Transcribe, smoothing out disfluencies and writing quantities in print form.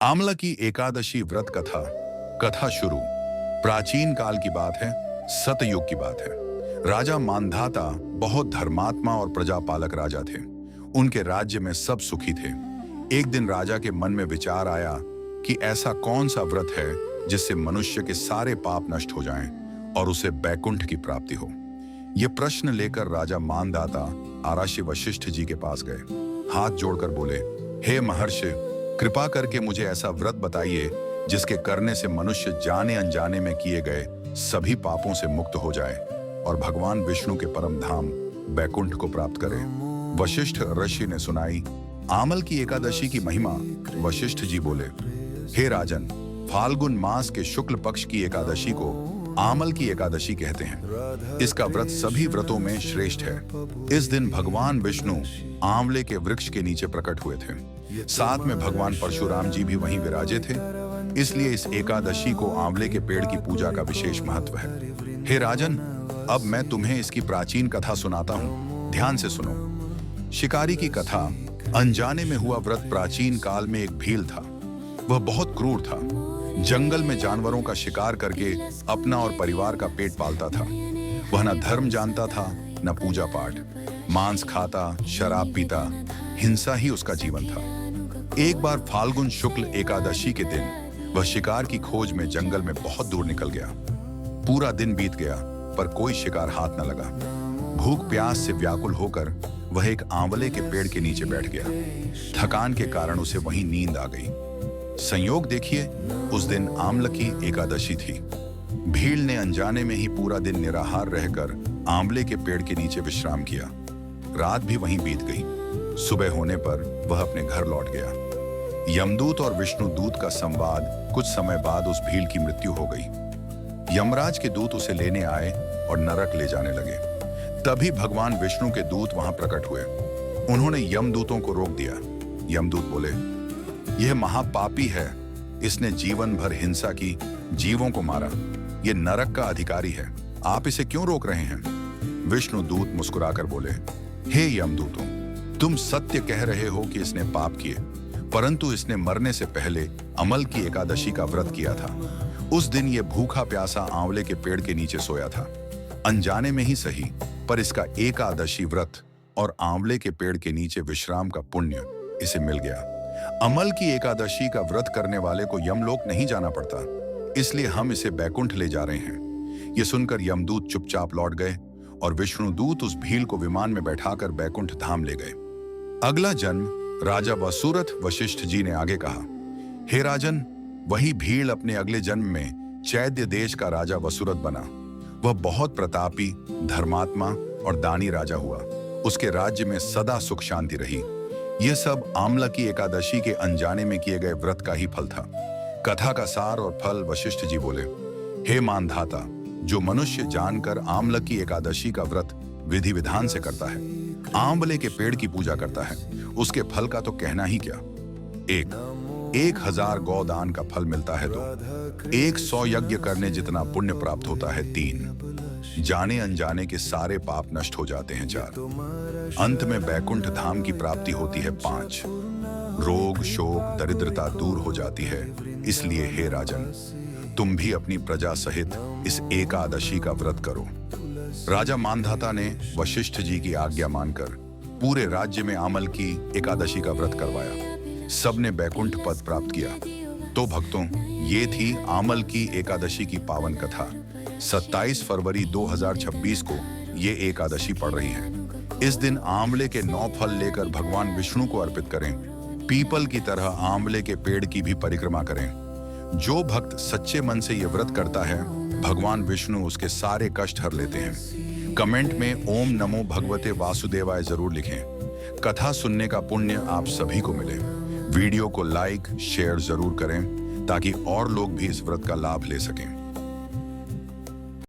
आमला की एकादशी व्रत कथा। कथा शुरू। प्राचीन काल की बात है, सतयुग की बात है। राजा मांधाता बहुत धर्मात्मा और प्रजापालक राजा थे। उनके राज्य में सब सुखी थे। एक दिन राजा के मन में विचार आया कि ऐसा कौन सा व्रत है जिससे मनुष्य के सारे पाप नष्ट हो जाएं और उसे बैकुंठ की प्राप्ति हो। यह प्रश्न लेकर राजा मांधाता आराशी वशिष्ठ जी के पास गए। हाथ जोड़कर बोले, हे महर्षि, कृपा करके मुझे ऐसा व्रत बताइए जिसके करने से मनुष्य जाने अनजाने में किए गए सभी पापों से मुक्त हो जाए और भगवान विष्णु के परम धाम बैकुंठ को प्राप्त करे। वशिष्ठ ऋषि ने सुनाई आमल की एकादशी की महिमा। वशिष्ठ जी बोले, हे राजन, फाल्गुन मास के शुक्ल पक्ष की एकादशी को आमल की एकादशी कहते हैं। इसका व्रत सभी व्रतों में श्रेष्ठ है। इस दिन भगवान विष्णु आंवले के वृक्ष के नीचे प्रकट हुए थे। साथ में भगवान परशुराम जी भी वहीं विराजे थे। इसलिए इस एकादशी को आंवले के पेड़ की पूजा का विशेष महत्व है। हे राजन, अब मैं तुम्हें इसकी प्राचीन कथा सुनाता हूँ, ध्यान से सुनो। शिकारी की कथा। अनजाने में हुआ व्रत। प्राचीन काल में एक भील था। वह बहुत क्रूर था। जंगल में जानवरों का शिकार करके अपना और परिवार का पेट पालता था। वह न धर्म जानता था, न पूजा पाठ। मांस खाता, शराब पीता, हिंसा ही उसका जीवन था। एक बार फाल्गुन शुक्ल एकादशी के दिन वह शिकार की खोज में जंगल में बहुत दूर निकल गया। पूरा दिन बीत गया पर कोई शिकार हाथ न लगा। भूख प्यास से व्याकुल होकर वह एक आंवले के पेड़ के नीचे बैठ गया। थकान के कारण उसे वहीं नींद आ गई। संयोग देखिए, उस दिन आमला की एकादशी थी। भील ने अनजाने में ही पूरा दिन निराहार रहकर आंवले के पेड़ के नीचे विश्राम किया। रात भी वहीं बीत गई। सुबह होने पर वह अपने घर लौट गया। यमदूत और विष्णु दूत का संवाद। कुछ समय बाद उस भील की मृत्यु हो गई। यमराज के दूत उसे लेने आए और नरक ले जाने लगे। तभी भगवान विष्णु के दूत वहां प्रकट हुए। उन्होंने यमदूतों को रोक दिया। यमदूत बोले, यह महापापी है। इसने जीवन भर हिंसा की, जीवों को मारा। यह नरक का अधिकारी है। आप इसे क्यों रोक रहे हैं? विष्णु दूत मुस्कुराकर बोले, हे यमदूतों, तुम सत्य कह रहे हो कि इसने पाप किए, परंतु इसने मरने से पहले अमल की एकादशी का व्रत किया था। उस दिन ये भूखा प्यासा आंवले के पेड़ के नीचे सोया था। अनजाने में ही सही, पर इसका एकादशी व्रत और आंवले के पेड़ के नीचे विश्राम का पुण्य इसे मिल गया। अमल की एकादशी का व्रत करने वाले को यमलोक नहीं जाना पड़ता, इसलिए हम इसे बैकुंठ ले जा रहे हैं। ये सुनकर यमदूत चुपचाप लौट गए और विष्णुदूत उस भील को विमान में बैठाकर बैकुंठ धाम ले गए। अगला जन्म। राजा वसुरथ। वशिष्ठ जी ने आगे कहा, हे राजन, वही भील अपने अगले जन्म में चैद्य देश का राजा वसुरथ बना। वह बहुत प्रतापी, धर्मात्मा और दानी राजा हुआ। उसके राज्य में सदा सुख शांति रही। यह सब आमला की एकादशी के अनजाने में किए गए व्रत का ही फल था। कथा का सार और फल। वशिष्ठ जी बोले, हे मानधाता, जो मनुष्य जानकर आमला की एकादशी का व्रत विधि विधान से करता है, आंवले के पेड़ की पूजा करता है, उसके फल का तो कहना ही क्या। 1000 गौदान का फल मिलता है। 2 100 यज्ञ करने जितना पुण्य प्राप्त होता है। 3 जाने अनजाने के सारे पाप नष्ट हो जाते हैं। 4 अंत में बैकुंठ धाम की प्राप्ति होती है। 5 रोग शोक दरिद्रता दूर हो जाती है। इसलिए हे राजन, तुम भी अपनी प्रजा सहित इस एकादशी का व्रत करो। राजा मांधाता ने वशिष्ठ जी की आज्ञा मानकर पूरे राज्य में आमल की एकादशी का व्रत करवाया। सबने बैकुंठ पद प्राप्त किया। तो भक्तों, ये थी आमल की एकादशी की पावन कथा। 27 फरवरी 2026 को ये एकादशी पड़ रही है। इस दिन आंवले के 9 फल लेकर भगवान विष्णु को अर्पित करें। पीपल की तरह आंवले के पेड़ की भी परिक्रमा करें। जो भक्त सच्चे मन से ये व्रत करता है, भगवान विष्णु उसके सारे कष्ट हर लेते हैं। कमेंट में ओम नमो भगवते वासुदेवाय जरूर लिखें। कथा सुनने का पुण्य आप सभी को मिले। वीडियो को लाइक शेयर जरूर करें ताकि और लोग भी इस व्रत का लाभ ले सकें।